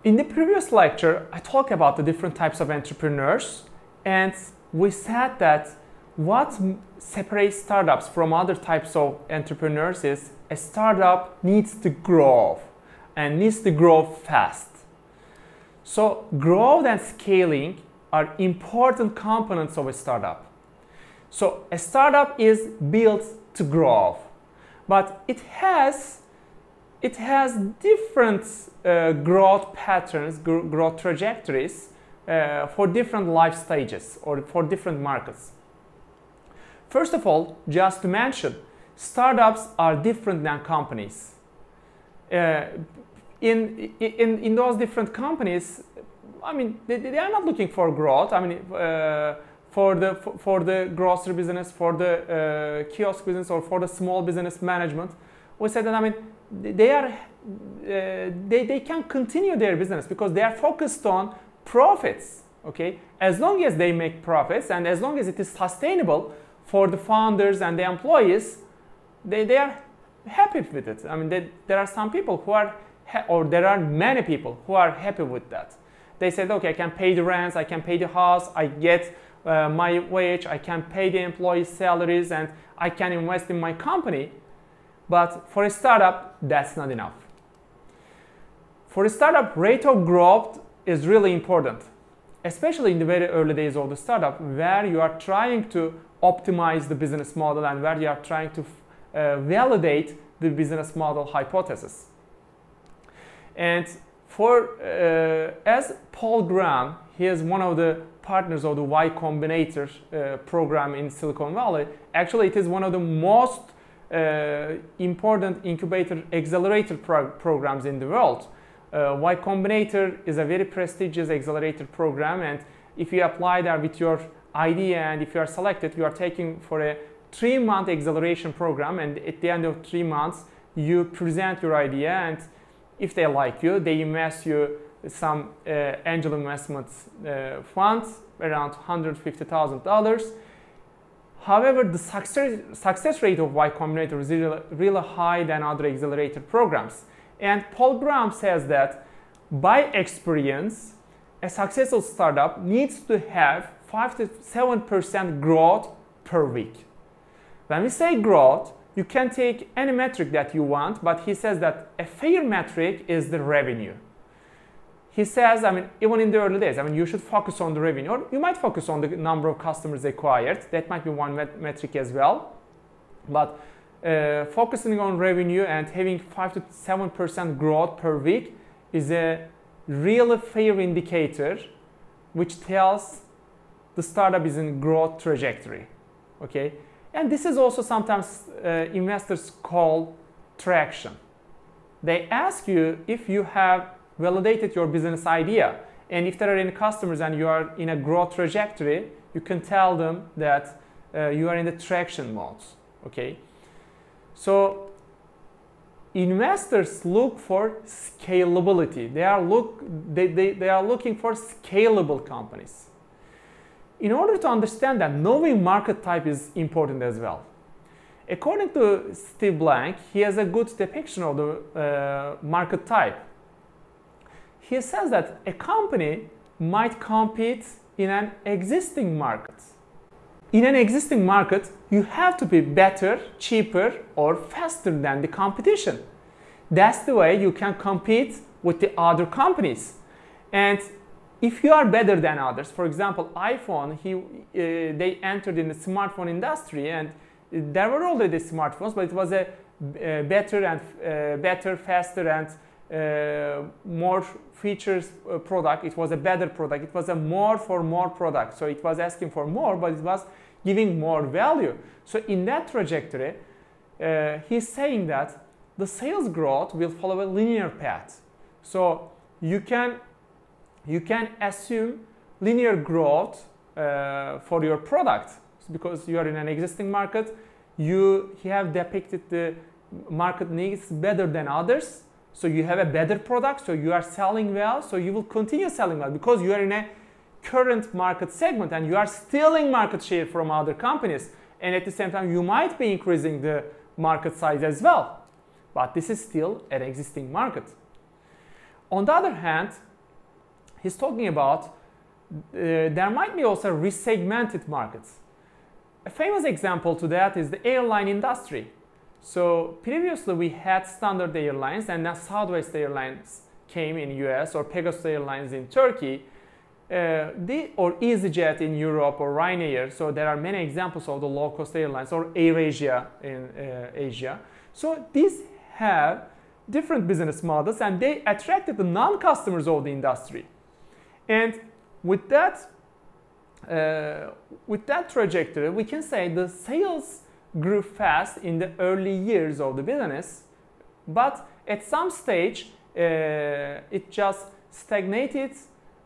In the previous lecture, I talked about the different types of entrepreneurs, and we said that what separates startups from other types of entrepreneurs is a startup needs to grow and needs to grow fast. So growth and scaling are important components of a startup. So a startup is built to grow, but it has different growth patterns, growth trajectories for different life stages or for different markets. First of all, just to mention, startups are different than companies. In those different companies, I mean, they are not looking for growth. I mean, for the grocery business, for the kiosk business, or for the small business management, we said that, I mean, they can continue their business because they are focused on profits. Okay, as long as they make profits and as long as it is sustainable for the founders and the employees, they are happy with it. I mean, there are some people who are, or there are many people who are happy with that. They said, okay, I can pay the rents, I can pay the house, I get my wage, I can pay the employees' salaries, and I can invest in my company. But for a startup, that's not enough. For a startup, rate of growth is really important, especially in the very early days of the startup, where you are trying to optimize the business model and where you are trying to validate the business model hypothesis. And as Paul Graham, he is one of the partners of the Y Combinator program in Silicon Valley. Actually, it is one of the most important incubator accelerator programs in the world. Y Combinator is a very prestigious accelerator program, and if you apply there with your idea and if you are selected, you are taking for a 3-month acceleration program, and at the end of 3 months you present your idea, and if they like you, they invest you some angel investment funds around $150,000. However, the success rate of Y Combinator is really high than other accelerator programs. And Paul Graham says that by experience, a successful startup needs to have 5 to 7% growth per week. When we say growth, you can take any metric that you want, but he says that a fair metric is the revenue. He says, I mean, even in the early days, I mean, you should focus on the revenue, or you might focus on the number of customers acquired. That might be one metric as well. But focusing on revenue and having 5 to 7% growth per week is a really fair indicator which tells the startup is in growth trajectory. Okay? And this is also sometimes investors call traction. They ask you if you have validated your business idea, and if there are any customers and you are in a growth trajectory, you can tell them that you are in the traction mode. Okay? So investors look for scalability. They are looking for scalable companies. In order to understand that, knowing market type is important as well. According to Steve Blank, he has a good depiction of the market type. He says that a company might compete in an existing market. In an existing market, you have to be better, cheaper, or faster than the competition. That's the way you can compete with the other companies. And if you are better than others, for example, iPhone, they entered in the smartphone industry, and there were already smartphones, but it was a better, faster, and more features product. It was a better product. It was a more for more product. So it was asking for more, but it was giving more value. So in that trajectory, he's saying that the sales growth will follow a linear path. So you can assume linear growth for your product because you are in an existing market. You have depicted the market needs better than others. So you have a better product, so you are selling well, so you will continue selling well because you are in a current market segment and you are stealing market share from other companies. And at the same time, you might be increasing the market size as well. But this is still an existing market. On the other hand, he's talking about there might be also resegmented markets. A famous example to that is the airline industry. So previously we had Standard Airlines, and now Southwest Airlines came in US, or Pegasus Airlines in Turkey, or EasyJet in Europe, or Ryanair. So there are many examples of the low-cost airlines, or AirAsia in Asia. So these have different business models, and they attracted the non-customers of the industry. And with that trajectory, we can say the sales grew fast in the early years of the business, but at some stage it just stagnated.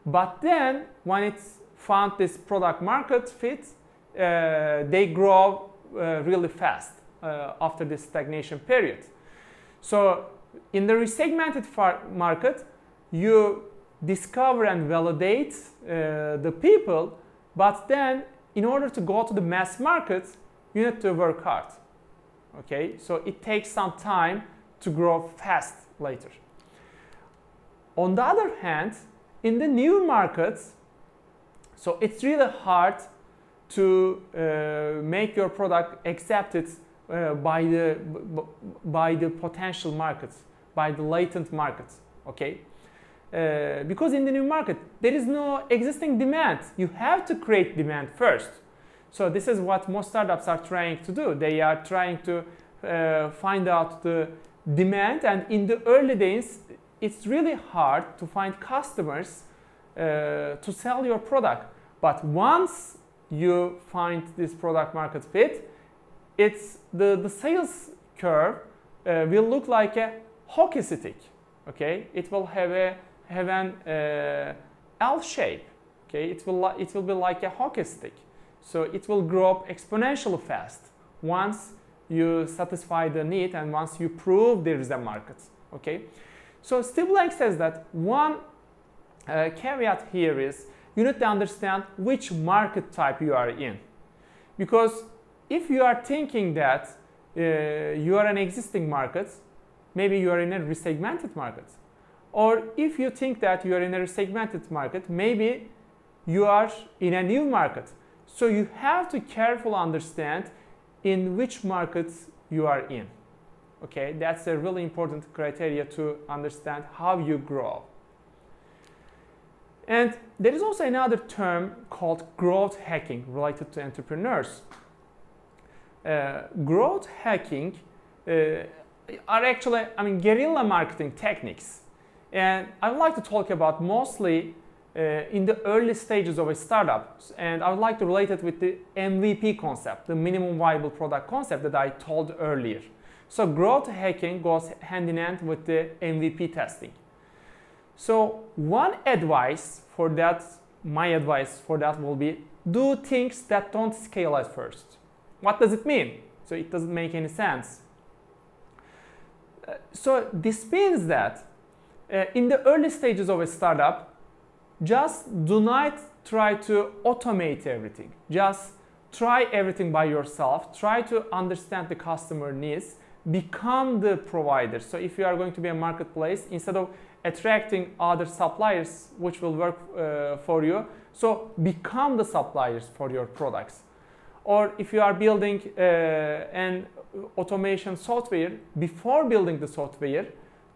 But then when it found this product market fit, they grow really fast after this stagnation period. So in the resegmented market, you discover and validate the people, but then in order to go to the mass market, you need to work hard. Okay, so it takes some time to grow fast later. On the other hand, in the new markets, so it's really hard to make your product accepted by the potential markets, by the latent markets. Okay. Because in the new market, there is no existing demand. You have to create demand first. So this is what most startups are trying to do. They are trying to find out the demand, and in the early days, it's really hard to find customers to sell your product. But once you find this product market fit, it's the sales curve will look like a hockey stick. Okay, it will have an L shape. Okay, it will be like a hockey stick. So it will grow up exponentially fast once you satisfy the need and once you prove there is a market. Okay, so Steve Blank says that one caveat here is you need to understand which market type you are in, because if you are thinking that you are an existing market, maybe you are in a resegmented market. Or if you think that you are in a resegmented market, maybe you are in a new market. So you have to carefully understand in which markets you are in. Okay, that's a really important criteria to understand how you grow. And there is also another term called growth hacking related to entrepreneurs. Growth hacking are actually, guerrilla marketing techniques. And I would like to talk about mostly in the early stages of a startup. And I would like to relate it with the MVP concept, the minimum viable product concept that I told earlier. So growth hacking goes hand in hand with the MVP testing. So one advice for that, my advice for that will be, do things that don't scale at first. What does it mean? So it doesn't make any sense. So this means that in the early stages of a startup, just do not try to automate everything. Just try everything by yourself. Try to understand the customer needs. Become the provider. So if you are going to be a marketplace, instead of attracting other suppliers which will work for you, so become the suppliers for your products. Or if you are building an automation software, before building the software,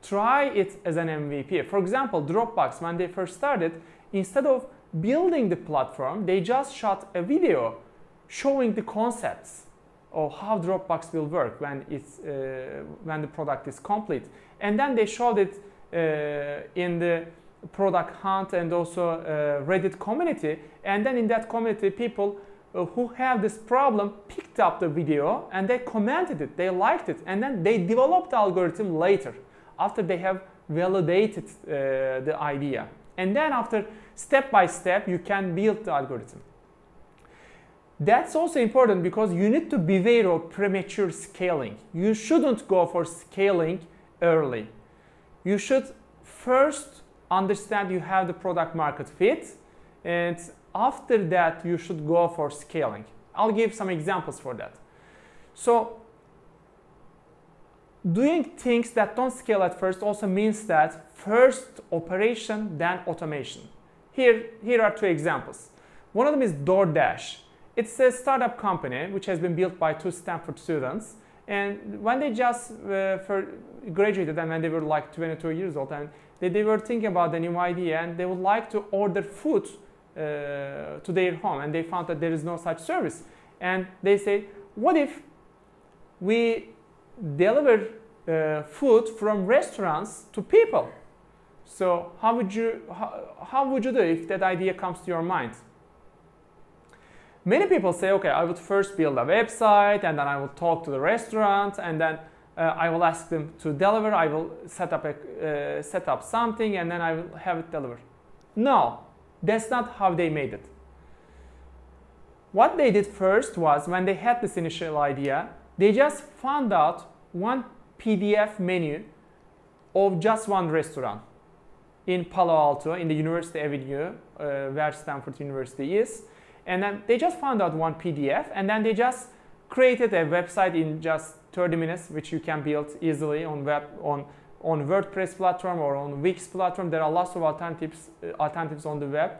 try it as an MVP. For example, Dropbox, when they first started, instead of building the platform, they just shot a video showing the concepts of how Dropbox will work when the product is complete. And then they showed it in the product hunt and also Reddit community. And then in that community, people who have this problem picked up the video and they commented it, they liked it, and then they developed the algorithm later after they have validated the idea. And then after, step by step, you can build the algorithm. That's also important because you need to beware of premature scaling. You shouldn't go for scaling early. You should first understand you have the product market fit, and after that you should go for scaling. I'll give some examples for that. So doing things that don't scale at first also means that first operation, then automation. Here are two examples. One of them is DoorDash. It's a startup company which has been built by two Stanford students. And when they just graduated and when they were like 22 years old, and they were thinking about the new idea and they would like to order food to their home, and they found that there is no such service. And they say, what if we deliver food from restaurants to people? So how would you do if that idea comes to your mind? Many people say, okay, I would first build a website and then I will talk to the restaurant and then I will ask them to deliver. I will set up something and then I will have it delivered. No, that's not how they made it. What they did first was, when they had this initial idea, they just found out one PDF menu of just one restaurant in Palo Alto, in the University Avenue, where Stanford University is. And then they just found out one PDF, and then they just created a website in just 30 minutes, which you can build easily on WordPress platform or on Wix platform. There are lots of alternatives on the web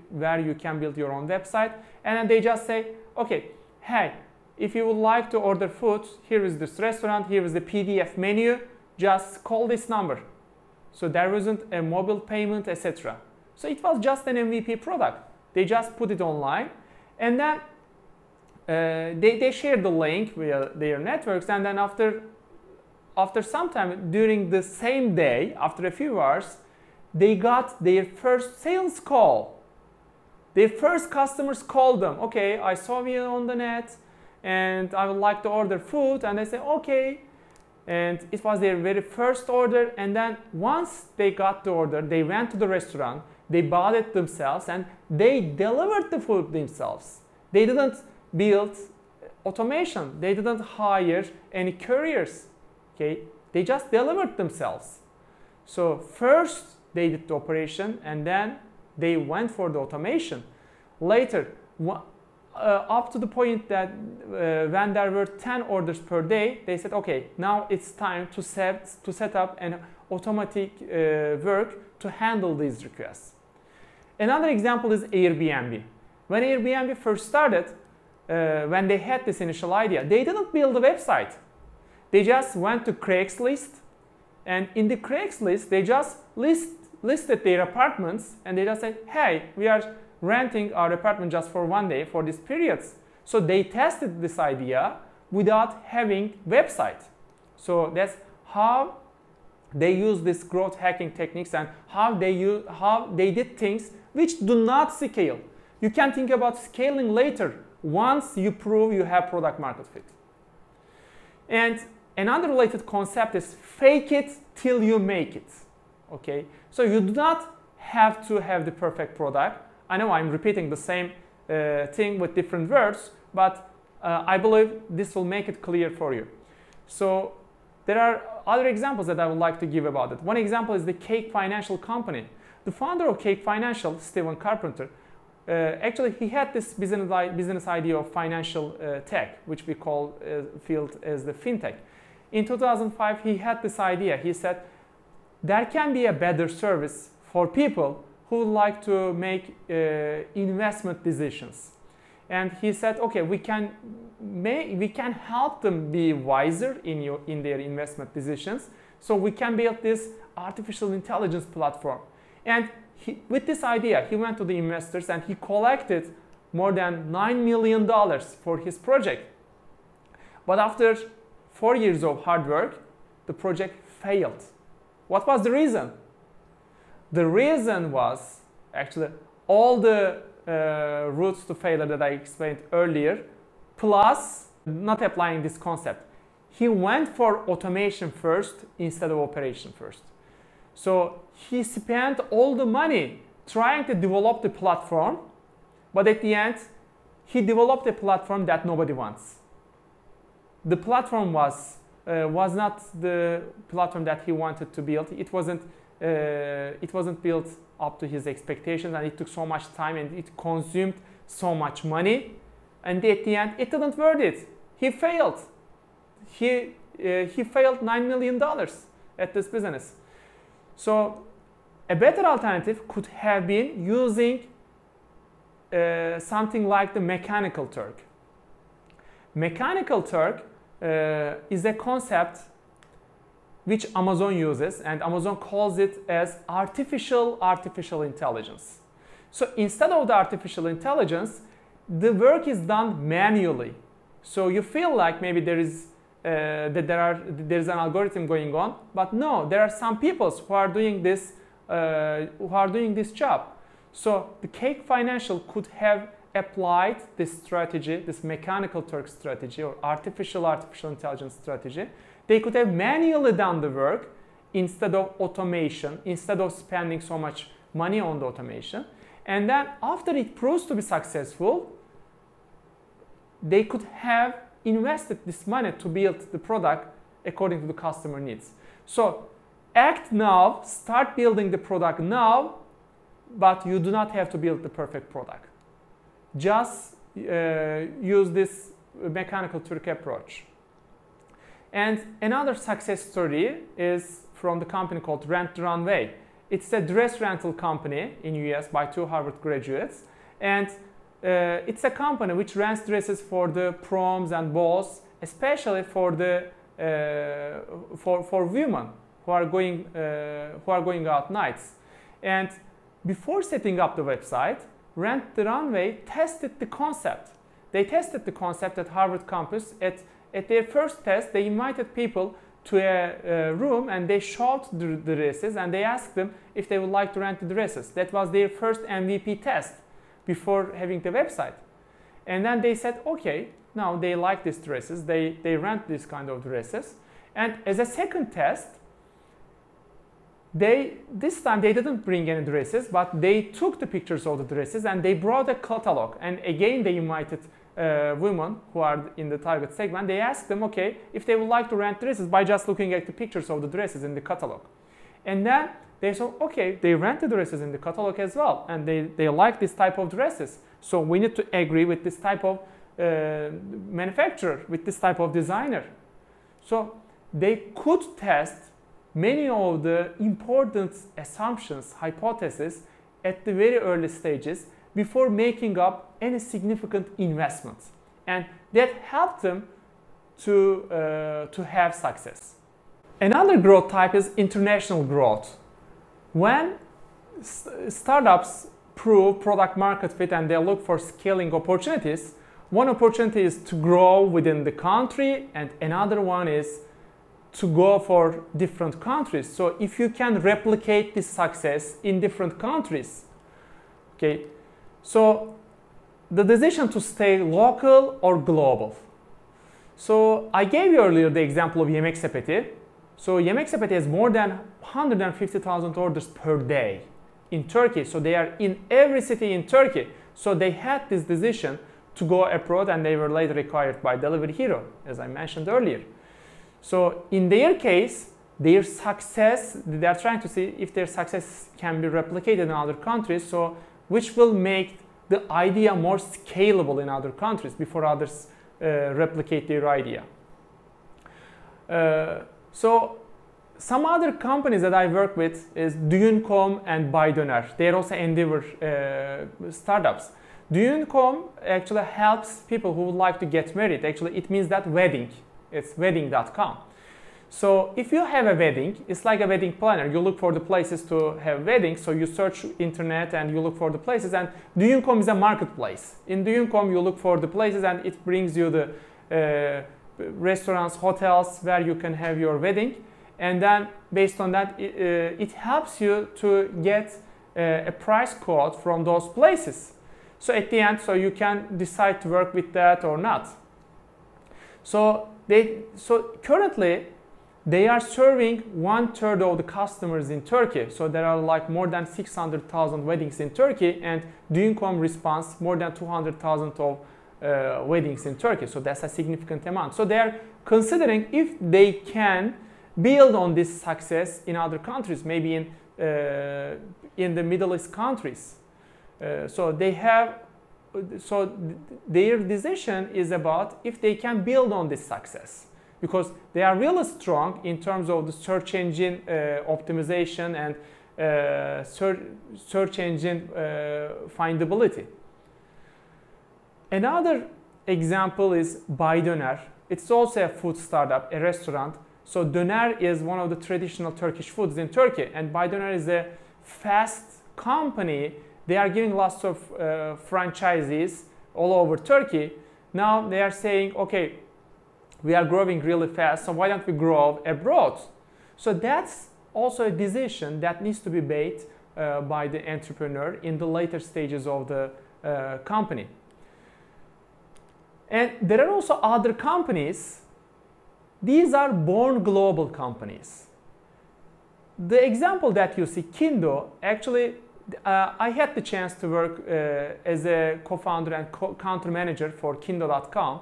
where you can build your own website. And then they just say, okay, hey, if you would like to order food, here is this restaurant, here is the PDF menu, just call this number. So there wasn't a mobile payment, etc. So it was just an MVP product. They just put it online, and then they shared the link via their networks, and then after some time, during the same day, after a few hours, they got their first sales call. Their first customers called them. Okay, I saw you on the net, and I would like to order food, and they say, okay. And it was their very first order, and then once they got the order, they went to the restaurant, they bought it themselves, and they delivered the food themselves. They didn't build automation. They didn't hire any couriers. Okay? They just delivered themselves. So first they did the operation, and then they went for the automation. Later, up to the point that when there were 10 orders per day, they said, okay, now it's time to set up an automatic work to handle these requests. Another example is Airbnb. When Airbnb first started, when they had this initial idea, they didn't build a website. They just went to Craigslist, and in the Craigslist, they just listed their apartments, and they just said, hey, we are renting our apartment just for one day for these periods. So they tested this idea without having website. So that's how they use these growth hacking techniques, and how they did things which do not scale. You can think about scaling later once you prove you have product market fit. And another related concept is fake it till you make it. Okay, so you do not have to have the perfect product. I know I'm repeating the same thing with different words, but I believe this will make it clear for you. So there are other examples that I would like to give about it. One example is the Cake Financial company. The founder of Cake Financial, Stephen Carpenter, actually he had this business idea of financial tech, which we call field as the fintech. In 2005, he had this idea. He said, there can be a better service for people who would like to make investment decisions. And he said, okay, we can help them be wiser in their investment decisions. So we can build this artificial intelligence platform. And with this idea, he went to the investors and he collected more than $9 million for his project. But after 4 years of hard work, the project failed. What was the reason? The reason was actually all the routes to failure that I explained earlier, plus not applying this concept. He went for automation first instead of operation first. So he spent all the money trying to develop the platform, but at the end, he developed a platform that nobody wants. The platform was not the platform that he wanted to build. It wasn't built up to his expectations, and it took so much time and it consumed so much money. And at the end, it didn't worth it. He failed. He failed $9 million at this business. So a better alternative could have been using something like the Mechanical Turk. Mechanical Turk is a concept which Amazon uses, and Amazon calls it as artificial intelligence. So instead of the artificial intelligence, the work is done manually. So you feel like maybe there is an algorithm going on, but no, there are some people who are doing this job. So the Cake Financial could have applied this strategy, this Mechanical Turk strategy or artificial intelligence strategy. They could have manually done the work instead of automation, instead of spending so much money on the automation. And then after it proves to be successful, they could have invested this money to build the product according to the customer needs. So act now, start building the product now, but you do not have to build the perfect product. Just use this Mechanical Turk approach. And another success story is from the company called Rent the Runway. It's a dress rental company in US by 2 Harvard graduates. And it's a company which rents dresses for the proms and balls, especially for the for women who are going out nights. And before setting up the website, Rent the Runway tested the concept. They tested the concept at Harvard campus. At their first test, they invited people to a room and they showed the dresses and they asked them if they would like to rent the dresses. That was their first MVP test before having the website. And then they said, okay, now they like these dresses, they rent this kind of dresses. And as a second test, this time they didn't bring any dresses, but they took the pictures of the dresses and they brought a catalog. And again, they invited women who are in the target segment. They asked them, okay, if they would like to rent dresses by just looking at the pictures of the dresses in the catalog. And then they said, okay, they rent the dresses in the catalog as well, and they like this type of dresses. So we need to agree with this type of manufacturer, with this type of designer. So they could test many of the important assumptions, hypotheses at the very early stages before making up any significant investments. And that helped them to have success. Another growth type is international growth. When startups prove product market fit and they look for scaling opportunities, one opportunity is to grow within the country and another one is to go for different countries. So if you can replicate this success in different countries, okay, so the decision to stay local or global. So I gave you earlier the example of Yemek Sepeti. So Yemek Sepeti has more than 150,000 orders per day in Turkey. So they are in every city in Turkey. So they had this decision to go abroad and they were later acquired by Delivery Hero, as I mentioned earlier. So in their case, their success, they are trying to see if their success can be replicated in other countries, so which will make the idea more scalable in other countries before others replicate their idea. So some other companies that I work with is Düğün.com and Baydöner. They are also Endeavor startups. Düğün.com actually helps people who would like to get married. Actually, it means that wedding. It's wedding.com. So if you have a wedding, it's like a wedding planner. You look for the places to have weddings. So you search internet and you look for the places. And Düğün.com is a marketplace. In Düğün.com, you look for the places and it brings you the restaurants, hotels where you can have your wedding. And then based on that, it helps you to get a price quote from those places. So at the end, so you can decide to work with that or not. So currently, they are serving 1/3 of the customers in Turkey. So there are like more than 600,000 weddings in Turkey, and Düğün.com responds more than 200,000 of weddings in Turkey. So that's a significant amount. So they are considering if they can build on this success in other countries, maybe in the Middle East countries. So their decision is about if they can build on this success, because they are really strong in terms of the search engine optimization and search engine findability. Another example is Bay Döner. It's also a food startup, a restaurant. So Döner is one of the traditional Turkish foods in Turkey, and Bay Döner is a fast company. They are giving lots of franchisees all over Turkey. Now they are saying, okay, we are growing really fast, so why don't we grow abroad? So that's also a decision that needs to be made by the entrepreneur in the later stages of the company. And there are also other companies. These are born global companies. The example that you see, Kindo, actually, I had the chance to work as a co-founder and country manager for Kindo.com.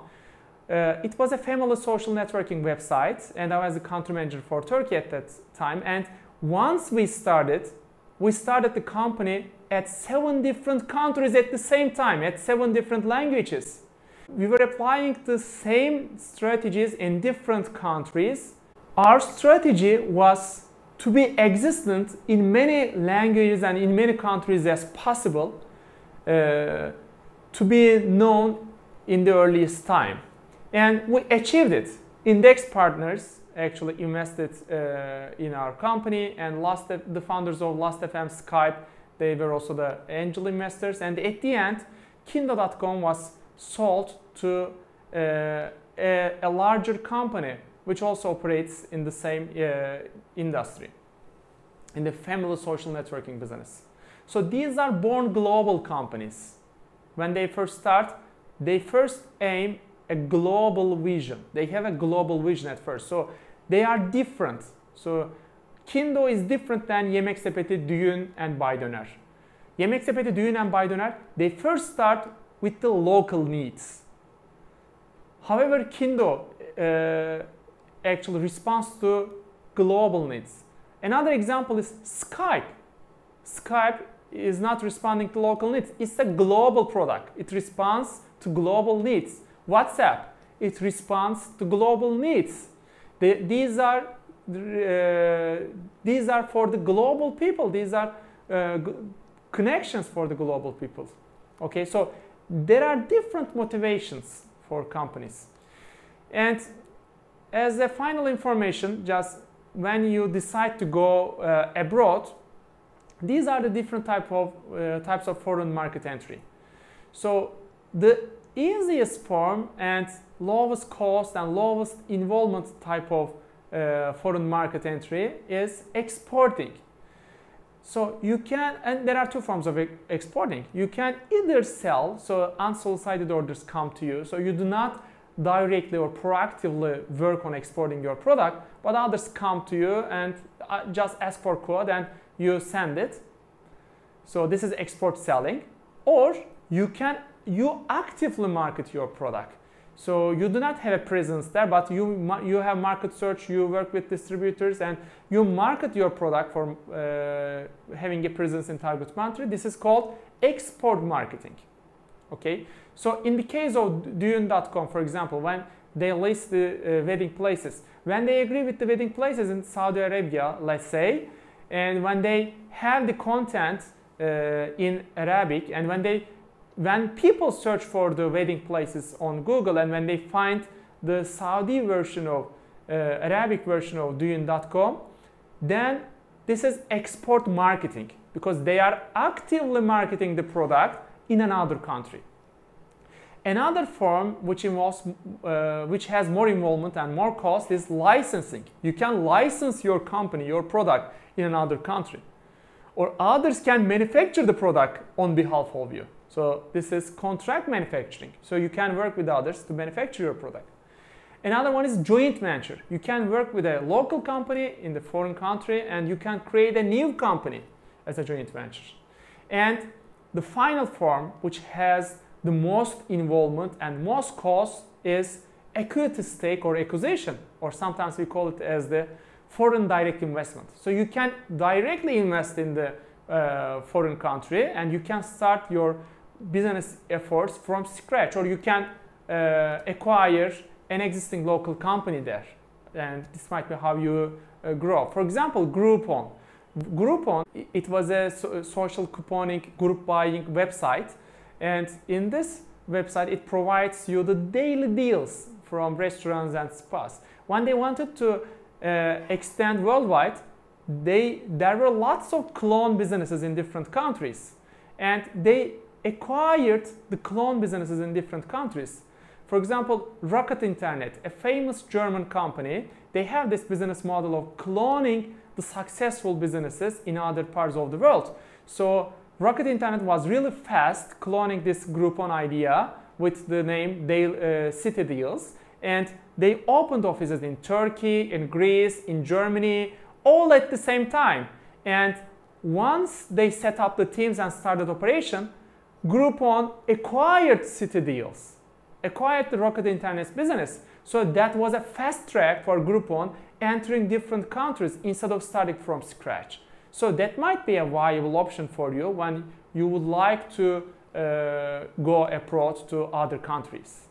It was a family social networking website, and I was a country manager for Turkey at that time. And once we started the company at 7 different countries at the same time, at 7 different languages. We were applying the same strategies in different countries. Our strategy was to be existent in many languages and in many countries as possible, to be known in the earliest time. And we achieved it. Index partners actually invested in our company, and the founders of Last.fm, Skype, they were also the angel investors. And at the end, Kindo.com was sold to a larger company which also operates in the same industry, in the family social networking business. So these are born global companies. When they first start, they first aim a global vision. They have a global vision at first. So they are different. So Kindo is different than Yemek Sepeti, Düğün, and Bay Döner. Yemek Sepeti, Düğün, and Bay Döner, they first start with the local needs. However, Kindo actually responds to global needs. Another example is Skype. Skype is not responding to local needs. It's a global product. It responds to global needs. WhatsApp, it responds to global needs. These are for the global people. These are connections for the global people. Okay, so there are different motivations for companies. And as a final information, just when you decide to go abroad, these are the different types of foreign market entry. So the easiest form and lowest cost and lowest involvement type of foreign market entry is exporting. So you can, and there are two forms of exporting. You can either sell, so unsolicited orders come to you, so you do not directly or proactively work on exporting your product, but others come to you and just ask for quote and you send it. So this is export selling. Or you actively market your product. So you do not have a presence there, but you have market search, you work with distributors, and you market your product for having a presence in target country. This is called export marketing. Okay. So in the case of Düğün.com, for example, when they list the wedding places, when they agree with the wedding places in Saudi Arabia, let's say, and when they have the content in Arabic, and when people search for the wedding places on Google, and when they find the Saudi version of Arabic version of Düğün.com, then this is export marketing, because they are actively marketing the product in another country. Another form which has more involvement and more cost is licensing. You can license your company, your product in another country, or others can manufacture the product on behalf of you. So this is contract manufacturing. So you can work with others to manufacture your product. Another one is joint venture. You can work with a local company in the foreign country, and you can create a new company as a joint venture. And the final form, which has the most involvement and most cost, is equity stake or acquisition, or sometimes we call it as the foreign direct investment. So you can directly invest in the foreign country, and you can start your business efforts from scratch, or you can acquire an existing local company there, and this might be how you grow. For example, Groupon. Groupon, it was a social couponing, group buying website, and in this website it provides you the daily deals from restaurants and spas. When they wanted to extend worldwide, there were lots of clone businesses in different countries, and they acquired the clone businesses in different countries. For example, Rocket Internet, a famous German company, they have this business model of cloning the successful businesses in other parts of the world. So Rocket Internet was really fast cloning this Groupon idea with the name City Deals, and they opened offices in Turkey, in Greece, in Germany, all at the same time. And once they set up the teams and started operation, Groupon acquired City Deals, acquired the Rocket Internet's business. So that was a fast track for Groupon entering different countries instead of starting from scratch. So that might be a viable option for you when you would like to go abroad to other countries.